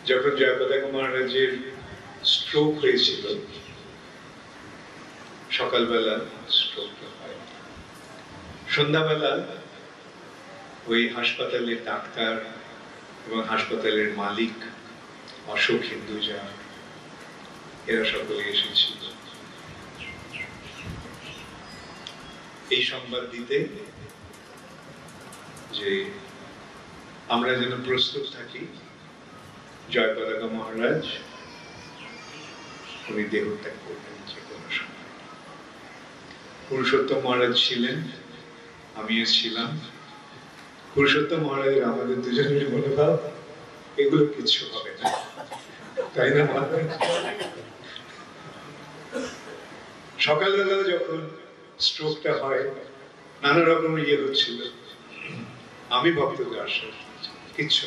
যখন জয়পতাকা মহারাজের স্ট্রোক হয়েছিল, সকালবেলা স্ট্রোকটা হয়, সন্ধ্যাবেলা ওই হাসপাতালের ডাক্তার এবং হাসপাতালের মালিক অশোক হিন্দুজা এরা সকলে এসেছিল এই সংবাদ দিতে যে আমরা যেন প্রস্তুত থাকি, জয়পতাকা মহারাজ উনি দেহত্যাগ করবেন যে কোনো সময়। পুরুষোত্তম মহারাজ ছিলেন, আমিও ছিলাম। পুরুষোত্তম মহারাজের আমাদের দুজনের মনোভাব, এগুলো কিছু হবে না, তাই না মহারাজ? সকালবেলা যখন স্ট্রোকটা হয়, নানা রকম ইয়ে হচ্ছিল, আমি ভক্তদের আশ্বাস কিচ্ছু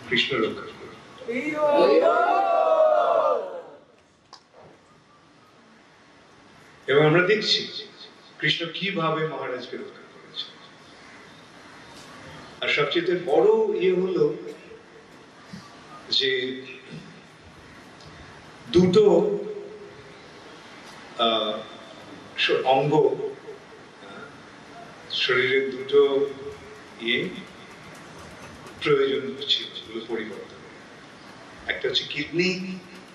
কৃষ্ণ রক্ষা করবে। এবং আমরা দেখছি কৃষ্ণ কিভাবে মহারাজকে রক্ষা করেছে। আর সবচেয়ে বড় ইয়ে হলো যে দুটো অঙ্গ, শরীরের দুটো ইয়ে প্রয়োজন ছিল পরিবর্তন। একটা হচ্ছে কিডনি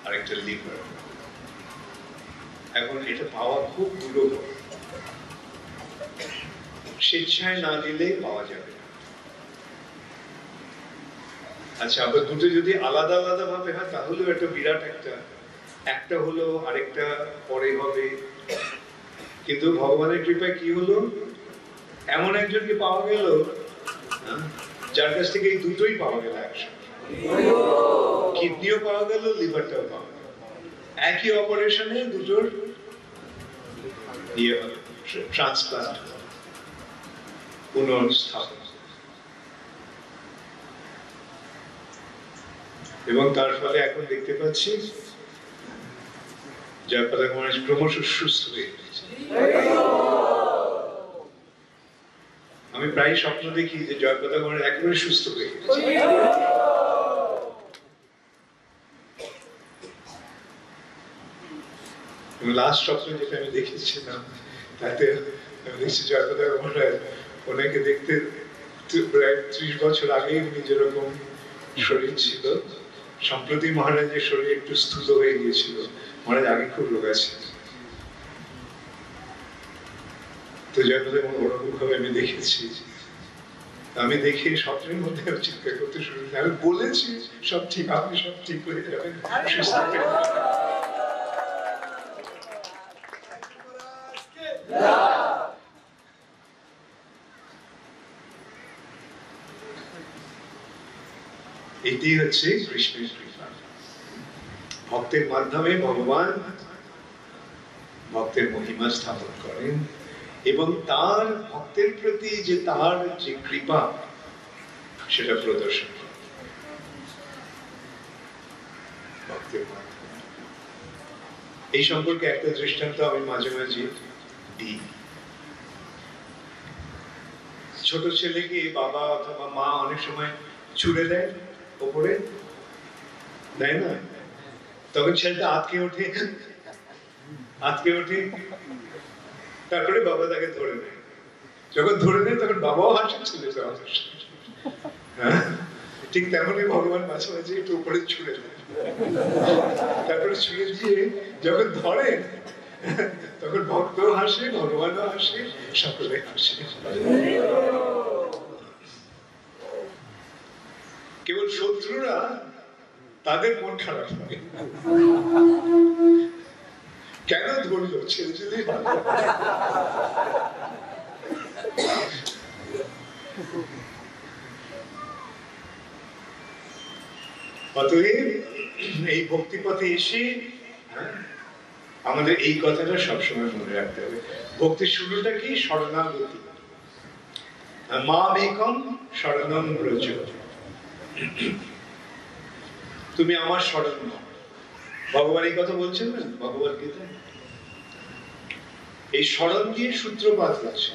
আর একটা লিভার। এখন এটা পাওয়া খুব দুর্লভ, স্বেচ্ছায় না দিলে পাওয়া যাবে না। আচ্ছা, আবার দুটো যদি আলাদা আলাদা ভাবে হয় তাহলেও একটা বিরাট একটা হলো আরেকটা পরে হবে। কিন্তু ভগবানের কৃপায় কি হলো, এমন একজনকে পাওয়া গেল যার কাছ থেকে এই দুটোই পাওয়া গেল একসাথে। কিডনিও পাওয়া গেল, লিভারটাও পাওয়া গেল, একই অপারেশনে দুটোর ইয়ে হবে, ট্রান্সপ্লান্ট, পুনর্স্থাপন। এবং তার ফলে এখন দেখতে পাচ্ছি জয়পতাকা মহারাজ ক্রমশ সুস্থ হয়ে গেছে। আমি প্রায় স্বপ্ন দেখি যে জয়পতাকা মহারাজ একেবারে সুস্থ হয়ে গেছে। লাস্ট স্বপ্ন যেটা আমি দেখেছিলাম তাতে আমি দেখছি জয়পতাকা মহারাজ, ওনাকে দেখতে প্রায় 30 বছর আগেই উনি যেরকম শরীর ছিল, সম্প্রতি মহারাজের শরীর একটু স্থূল হয়ে গিয়েছিল। মহারাজ আগে খুব রোগা ছিল, তো জয়পতাকা ওরকম ভাবে আমি দেখেছি। আমি দেখে স্বপ্নের মধ্যে চিন্তা করতে শুরু করি, আমি বলেছি সব ঠিক, আপনি সব ঠিক হয়ে যাবেন, সুস্থ হয়ে যাবেন। এটি হচ্ছে কৃষ্ণের কৃপা। ভক্তের মাধ্যমে ভগবান ভক্তের মহিমা স্থাপন করেন এবং তার ভক্তের প্রতি যে তার যে কৃপা সেটা প্রদর্শন করেন ভক্তের মাধ্যমে। এই সম্পর্কে একটা দৃষ্টান্ত আমি মাঝে মাঝে দিই। ছোট ছেলেকে বাবা অথবা মা অনেক সময় ছুড়ে দেয় ওপরে, দেয় না? তখন ছেলেটা আটকে ওঠে, তারপরে বাবা তাকে ধরে নেয়। যখন ধরে নেয় তখন বাবাও হাসে, ছেলেটাও হাসে। হ্যাঁ, ঠিক তেমনই ভগবান মাঝে মাঝে একটু উপরে ছুড়ে দেয়, তারপরে ছুড়ে দিয়ে যখন ধরেন তখন ভক্তও হাসে, ভগবানও হাসে, সকলে হাসে। কেবল শত্রুরা, তাদের মন খারাপ হয়, কেন ধরলো, ছেলে ছেলে ভালো। অতএব এই ভক্তিপথে এসে আমাদের এই কথাটা সবসময় মনে রাখতে হবে। ভক্তির শুরুটা কি? শরণাগতি। মামেকং শরণং ব্রজ, তুমি আমার শরণ নাও। ভগবান এই কথা বলছেন না ভগবদ গীতায়? এই শরণ দিয়ে সূত্রপাত হচ্ছে,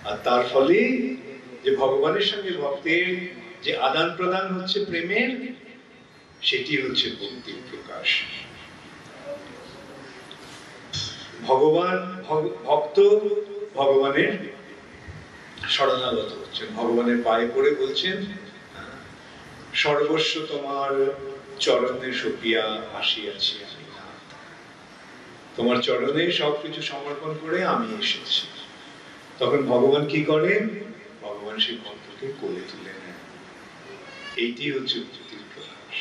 আর তার ফলে যে ভগবানের সঙ্গে ভক্তের যে আদান প্রদান হচ্ছে প্রেমের, সেটি হচ্ছে ভক্তির প্রকাশ। ভগবান ভক্ত ভগবানের শরণাগত হচ্ছেন, ভগবানের পায়ে পড়ে বলছেন সর্বস্ব তোমার চরণে সপিয়া আসিয়াছি আমি, তোমার চরণে সবকিছু সমর্পণ করে আমি এসেছি। তখন ভগবান কি করেন? ভগবান সেই ভক্তকে কোলে তুলে নেন। এইটি হচ্ছে ভক্তির প্রকাশ।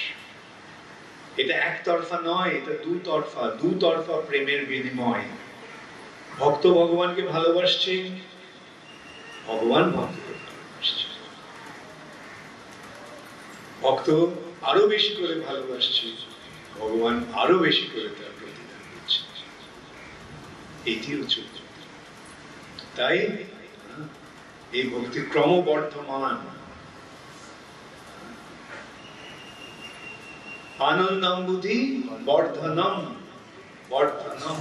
এটা একতরফা নয়, এটা দুতরফা, দুতরফা প্রেমের বিনিময়। ভক্ত ভগবানকে ভালোবাসছে, ভগবান ভক্তকে ভালোবাসছে। ভক্ত আরো বেশি করে ভালোবাসছে, ভগবান আরো বেশি করে তার প্রতিদান দিচ্ছে। এটি হচ্ছে তাই এই ভক্তি ক্রমবর্ধমান। আনন্দম বুদ্ধি বর্ধনম, বর্ধনম,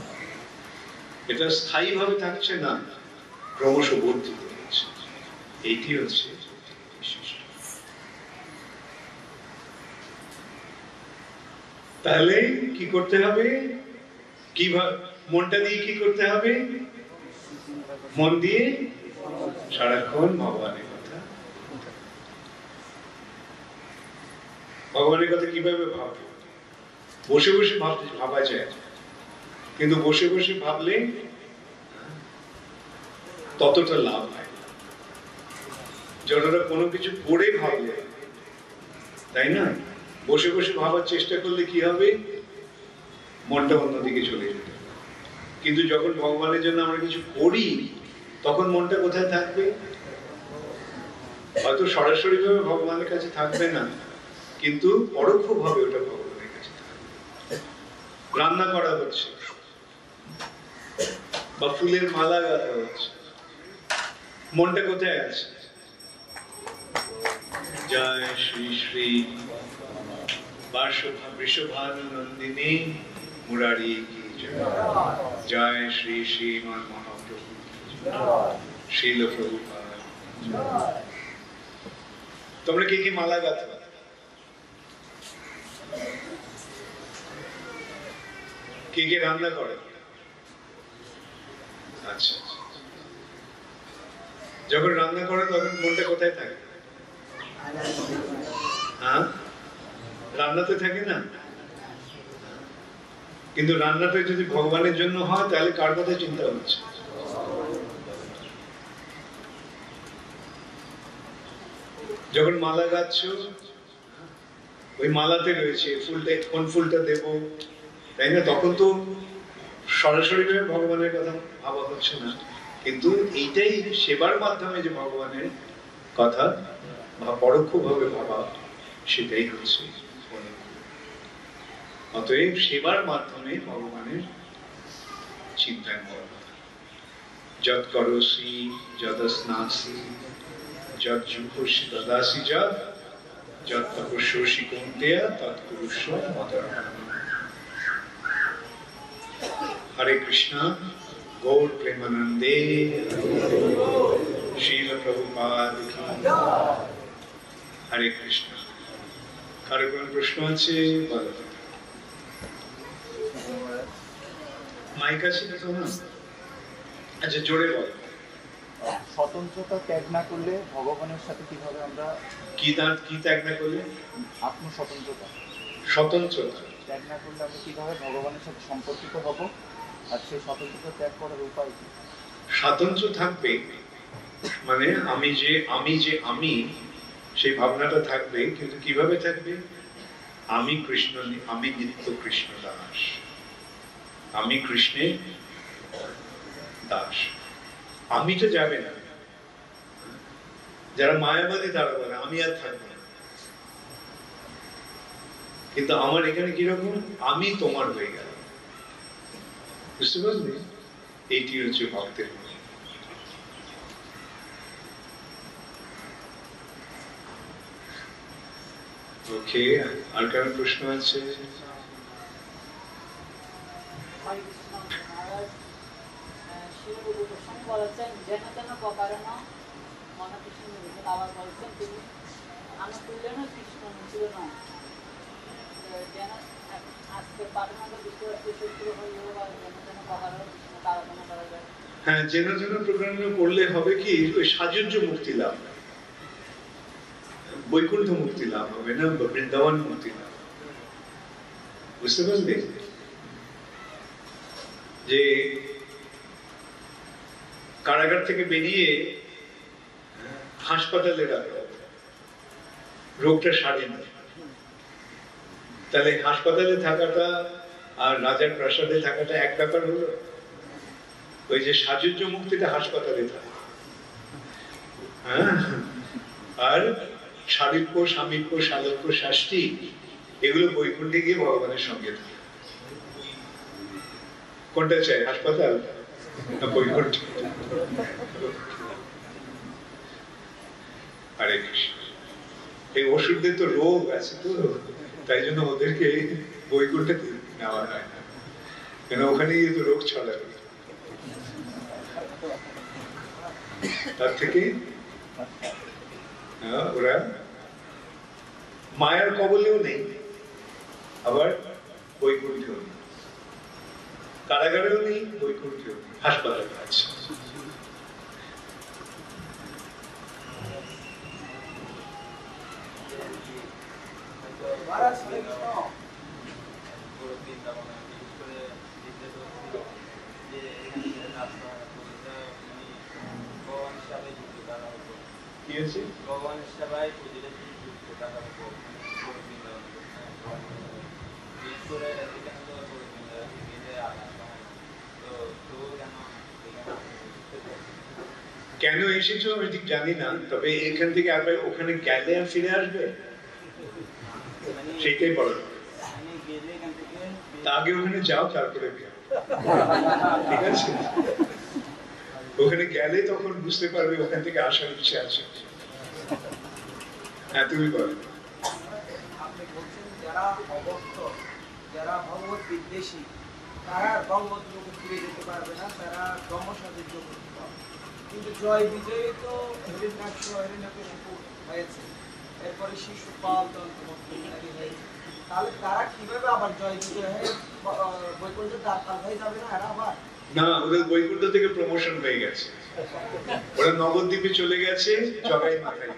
এটা স্থায়ী ভাবে থাকছে না, ক্রমশ বর্ধিত হচ্ছে। এইটি হচ্ছে তাহলে কি করতে হবে? কিভাবে মনটা দিয়ে কি করতে হবে? মন দিয়ে সারাক্ষণ ভগবানের কথা, ভগবানের কথা কিভাবে ভাববো? বসে বসে ভাবা যায়, কিন্তু বসে বসে ভাবলে ততটা লাভ হয় না যতটা কোনো কিছু পড়ে ভাবলে, তাই না? বসে বসে ভাবার চেষ্টা করলে কি হবে? মনটা অন্যদিকে চলে যাবে। কিন্তু যখন ভগবানের জন্য আমরা কিছু করি, তখন মনটা কোথায় থাকবে? হয়তো সরাসরি ভাবে ভগবানের কাছে থাকবে না, কিন্তু পরোক্ষ ভাবে ওটা ভগবানের কাছে থাকবে। রান্না করা হচ্ছে বা ফুলের মালা গাঁথা হচ্ছে, মনটা কোথায় আছে? জয় শ্রী শ্রী বৃষভানুনন্দিনী মুরারি কি জয়, জয় শ্রী শ্রীমান মহাপ্রভু, শ্রীল প্রভুপাদ। তোমরা কে কি মালা গাঁথো? কে কে রান্না করে? আচ্ছা, যখন রান্না করে তখন মনটা কোথায় থাকে? হ্যাঁ, রান্নাতে থাকে না। কিন্তু রান্নাটা যদি ভগবানের জন্য হয়, তাহলে কার কথা চিন্তা হচ্ছে? যখন মালা গাচ্ছ, ওই মালাতে রয়েছে ফুলটা, কোন ফুলটা দেব, তাই না? তখন তো সরাসরি ভাবে ভগবানের কথা ভাবা হচ্ছে না, কিন্তু এইটাই সেবার মাধ্যমে যে ভগবানের কথা পরোক্ষ ভাবে ভাবা, সেটাই হচ্ছে। অতএব সেবার মাধ্যমে ভগবানের চিন্তায় মন। যৎ করোসি যদস্নাসি যৎ জুহোসি দদাসি যৎ যৎ তপস্যসি কৌন্তেয় তৎ কুরুষ্ব মদর্পণম। হরে কৃষ্ণ, গৌর প্রেমানন্দে, শ্রীল প্রভুপাদ কি জয়। হরে কৃষ্ণ। কারো কোনো প্রশ্ন আছে? বলো। মাইক আছে না তোমার? আচ্ছা, জোরে বলো। স্বতন্ত্রতা ত্যাগ না করলে ভগবানের সাথে কিভাবে আমরা কি ত্যাগ না করলে? আত্মস্বতন্ত্রতা। স্বতন্ত্রতা ত্যাগ না করলে আমরা কিভাবে ভগবানের সাথে সম্পর্কিত হব, আর সেই স্বতন্ত্রতা ত্যাগ করার উপায় কি? স্বাতন্ত্র্য থাকবে মানে আমি সেই ভাবনাটা থাকবে, কিন্তু কিভাবে থাকবে? আমি কৃষ্ণ, আমি নিত্য কৃষ্ণ দাস, আমি কৃষ্ণের দাস। আমিটা যাবে না। যারা মায়াবাদী তারা বলে আমি আর থাকবো না, কিন্তু আমার এখানে কিরকম? আমি তোমার হয়ে গেল। বুঝতে পারলি? এইটি হচ্ছে ভক্তের। ওকে, আর কারো প্রশ্ন আছে? হ্যাঁ, যেন যেন প্রোগ্রাম করলে হবে কি ওই সাজুজ্য মুক্তি লাভ, বৈকুণ্ঠ মুক্তি লাভ হবে না, বৃন্দাবন মুক্তি লাভ। বুঝতে পারলি যে কারাগার থেকে বেরিয়ে হাসপাতালে রাখা রোগটা সারেনি, তাহলে হাসপাতালে থাকাটা আর রাজার প্রাসাদে থাকাটা এক ব্যাপার হলো? ওই যে সাজুজ্য মুক্তিটা হাসপাতালে থাকে, হ্যাঁ, আর সারূপ্য, সামীপ্য, সালোক্য, শাস্তি এগুলো বৈকুণ্ঠে গিয়ে ভগবানের সঙ্গে থাকে। কোনটা চাই, হাসপাতাল না বৈকুণ্ঠ? হরে কৃষ্ণ। এই ওষুধদের তো রোগ আছে, তো তাই জন্য ওদেরকে বৈকুণ্ঠে নেওয়া হয় না, কেন ওখানেই তো রোগ ছড়াবে। তার থেকে ওরা মায়ার কবলেও নেই, আবার বৈকুণ্ঠেও নেই, কারাগারেও নেই, বৈকুণ্ঠেও নেই, হাসপাতালে আছে। কি আছে? ভগবানের সেবায় কেন এসেছো আমি ঠিক জানি না, তবে এখান থেকে আবার ওখানে গেলে আর ফিরে আসবে সেটাই বলো। তা আগে ওখানে যাও, তারপরে ঠিক আছে? ওখানে গেলে তখন বুঝতে পারবে ওখান থেকে আসার ইচ্ছে আছে। হ্যাঁ, তুমি বলো। আপনি বলছেন যারা অবস্থ, যারা ভগবত বিদ্বেষী, তারা ভগবত লোকে ফিরে যেতে পারবে না, তারা ব্রহ্মসাদের যোগ করতে পারবে। কিন্তু জয় বিজয়ী তো হিরণ্যাক্ষ, হিরণ্যকশিপু হয়েছে, এরপরে শিশুপাল, দন্তমন্ত্রী হয়েছে, তাহলে তারা কিভাবে আবার জয় বিজয় হয়ে বৈকুণ্ঠের দ্বার পার হয়ে যাবে না? এরা আবার না, ওদের বৈকুণ্ঠ থেকে প্রমোশন হয়ে গেছে, ওরা নবদ্বীপে চলে গেছে, জগাই মাথায়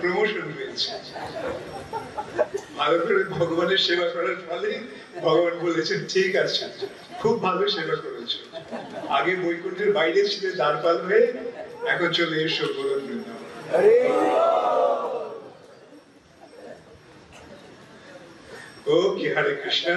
প্রমোশন হয়েছে। ভালো করে ভগবানের সেবা করার ফলে ভগবান বলেছেন ঠিক আছে, খুব ভালো সেবা করেছো, আগে বৈকুণ্ঠের বাইরে ছিল দ্বারপাল হয়ে, এখন চলে এসো গোলক বৃন্দাবন। ওকে, হরে কৃষ্ণ।